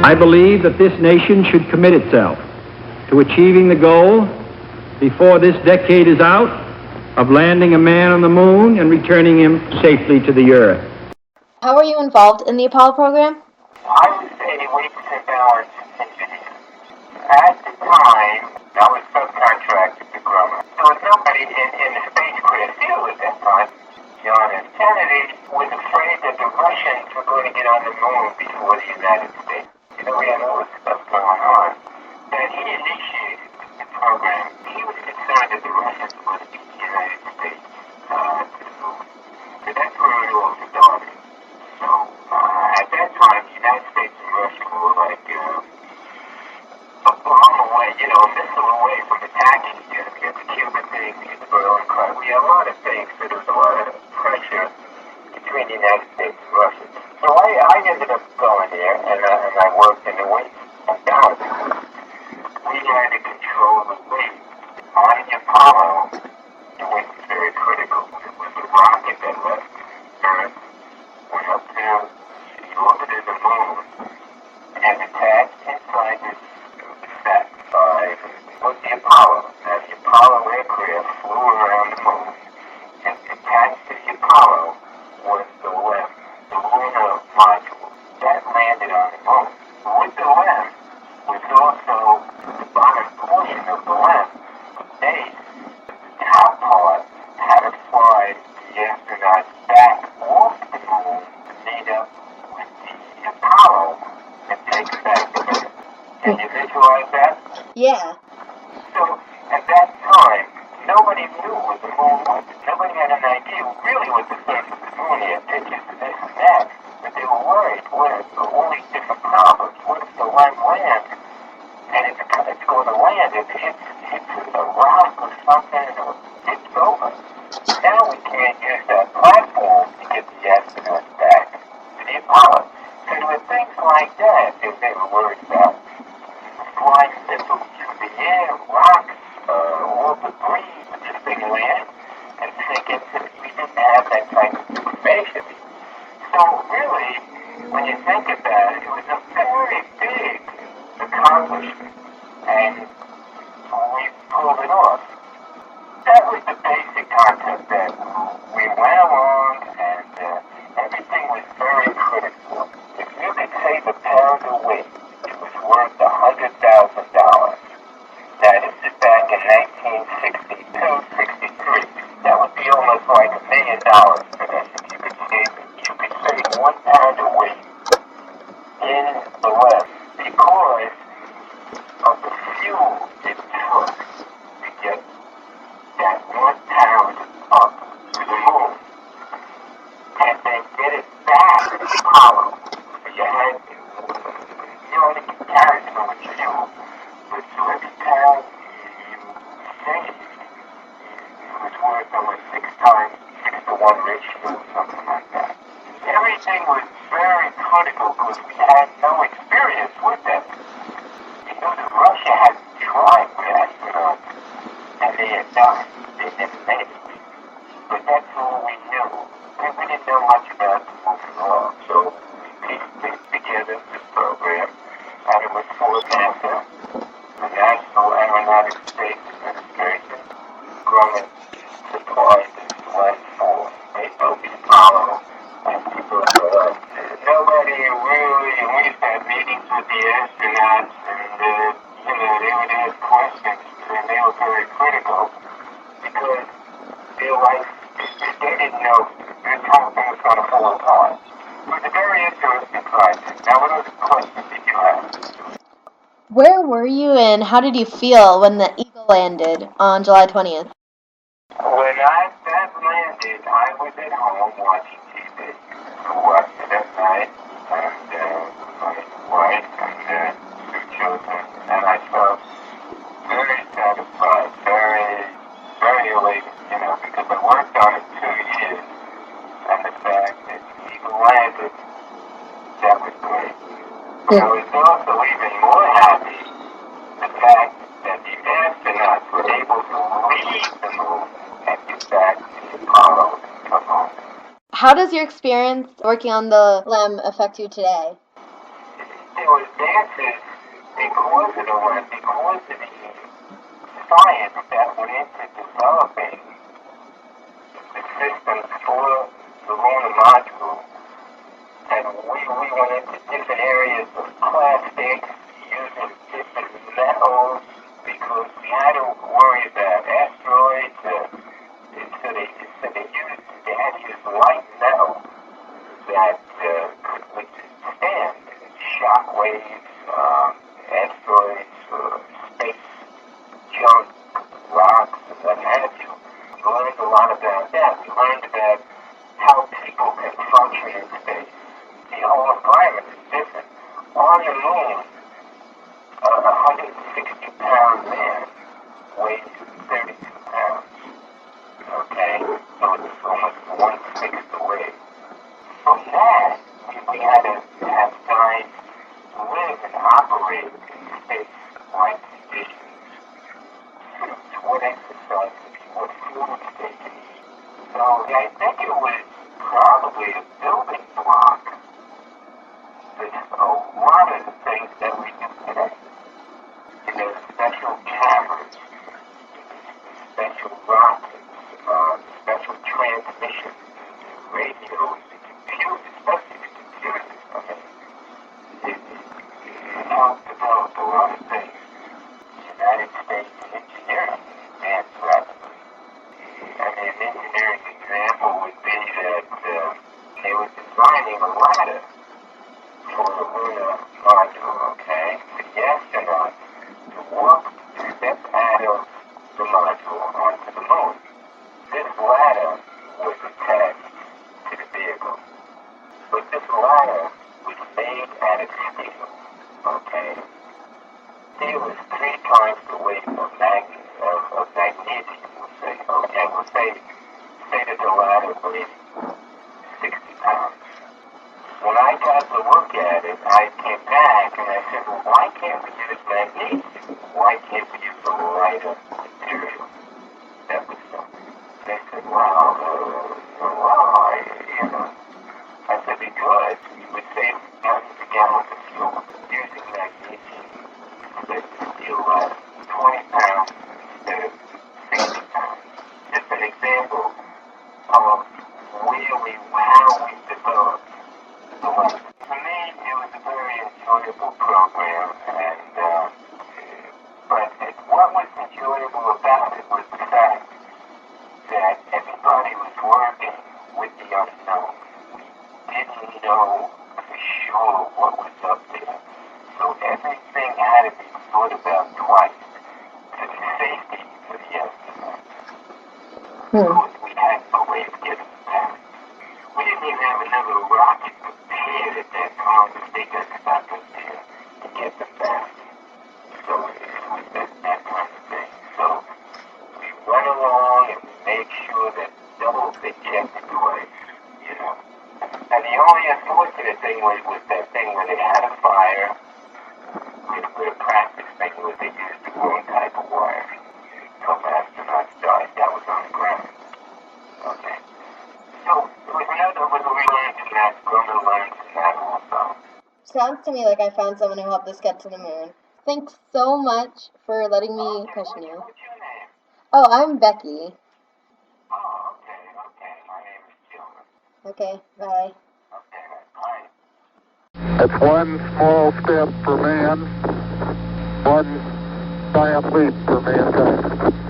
I believe that this nation should commit itself to achieving the goal before this decade is out of landing a man on the moon and returning him safely to the Earth. How were you involved in the Apollo program? I was a weights and balance engineer. At the time, I was subcontracted to Grumman. There was nobody in the spacecraft field at that time. John F. Kennedy was afraid that the Russians were going to get on the moon before the United States. You know, we had all this stuff going on. And he initiated the program. He was concerned that the Russians were going to get the United States to the moon. So that's where it all started. So at that time, the United States and Russia were like a bomb away, you know, a missile away from attacking each other. We had the Cuban thing, we had the Berlin Crisis. We had a lot of things, so there was a lot of pressure between the United States and Russia. So I ended up going there, and I worked in the weight and balance. We had to control the weight. On the Apollo, the weight was very critical. It was a rocket that left Earth, went up to the orbit of the moon, and attached inside this Sat 5 was the Apollo. Now, the Apollo aircraft flew around the moon, and attached to the Apollo was the LEM, the lunar module. That landed on the moon. With the LEM was also the bottom portion of the LEM, a base. The top part had to fly the astronauts back off the moon to meet up with the Apollo and take them back to Earth. Can you visualize that? Yeah. So, at that time, nobody knew what the moon was. Nobody had an idea really what the surface of the moon is. Pictures of this and that. But they were worried. What if all these different problems? What if the LEM lands? And if it's going to land, if it hits a rock or something, or it's over. Now we can't use that platform to get the astronauts back to the Apollo. So there were things like that they were worried about. Flying missiles through the air, rocks, all debris, this thing land, and thinking that we didn't have that type of information. So really, when you think about it, it was a very big accomplishment, and we pulled it off. That was the basic concept that we went along, and everything was very critical. If you could save a pound of weight, it was worth $100,000. Now, this is back in 1962, 63. That would be almost like $1 million for this if you could save 1 pound of weight in the LEM because of the fuel it took to get that 1 pound up to the moon and then get it back to the Apollo. So you had to, only can carry so much fuel, but so every pound you saved, it was worth almost 6 to 1 ratio or something like that. Everything was very critical because we had no experience with that. You know that Russia had tried with astronauts, and they had died. They never made it. But that's all we knew. We didn't know much about the moon at all. So we pieced things together, this program, and it was for NASA, the National Aeronautics Space Administration. Grumman supplied this land for. They built the Apollo, and people were nobody really, and we used to have meetings with the astronauts, and they would ask questions, and they were very critical because their life, they didn't know this whole thing was going to fall apart. It was a very interesting project. Now, what other questions did you have? Where were you and how did you feel when the Eagle landed on July 20th? When that landed, I was at home watching TV. I watched it at night, and my wife and 2 children, and I felt very satisfied, very elated, because I worked on it 2 years, and the fact that Eagle landed, that was great. I was also even more happy the fact that the astronauts were able to leave the moon and get back to the Apollo and come home. How does your experience working on the LEM affect you today? It were advances because of the science that went into developing the systems for the lunar module. And we went into different areas of plastics, using different metals, because we had to worry about asteroids. So they had to use light metal that could withstand shock waves, asteroids, space junk, rocks, and what have you. We learned a lot about that. We learned about how people can function in space. The whole environment is different. On the moon, a 160-pound man weighs 32 pounds. Okay? So it's almost one-sixth the weight. From that, we had to have guys live and operate in space-like conditions. Suits, what exercises, what foods they can eat. So I think it was probably a building block with a lot of the things that we do today. You know, special cameras, special rockets, special transmissions, radios, the computers, especially the computers. I mean, it helped develop a lot of things. The United States engineering advanced rapidly. I mean, an engineering example would be that they were designing a ladder for the lunar module, okay, for the astronauts to walk to step out of the module onto the moon. This ladder was attached to the vehicle, but this ladder was made out of steel, okay? Steel is 3 times the weight of magnesium, we'll say. Okay, we'll say that the ladder weighs 60 pounds. When I got to look at it, I came back and I said, well, why can't we use magnesium? Why can't we use a lighter material? That was something. They said, I said, because you would save thousands of gallons of fuel using magnesium instead of steel ladder. 20 pounds instead of 60 pounds. Just an example of really how we developed. For me, it was a very enjoyable program, and but what was enjoyable about it was the fact that everybody was working with the unknown. We didn't know for sure what was up there, so everything had to be thought about twice for the safety for the astronauts. Because we had no way of getting back. We didn't even have another rocket prepared at that time if they got stuck up there to get them back. So it was that kind of thing. So we went along and we made sure that they checked it twice, you know. And the only unfortunate thing was that thing where they had a fire with a practice thing where they used the wrong type of wiring. Some astronauts died. That was on the ground. Okay. So we learned from that. We're going to learn from that also. Sounds to me like I found someone who helped us get to the moon. Thanks so much for letting me question you. What's your name? Oh, I'm Becky. Oh, okay. My name is Gilbert. Okay, bye. Okay, bye. It's one small step for man, one giant leap for mankind.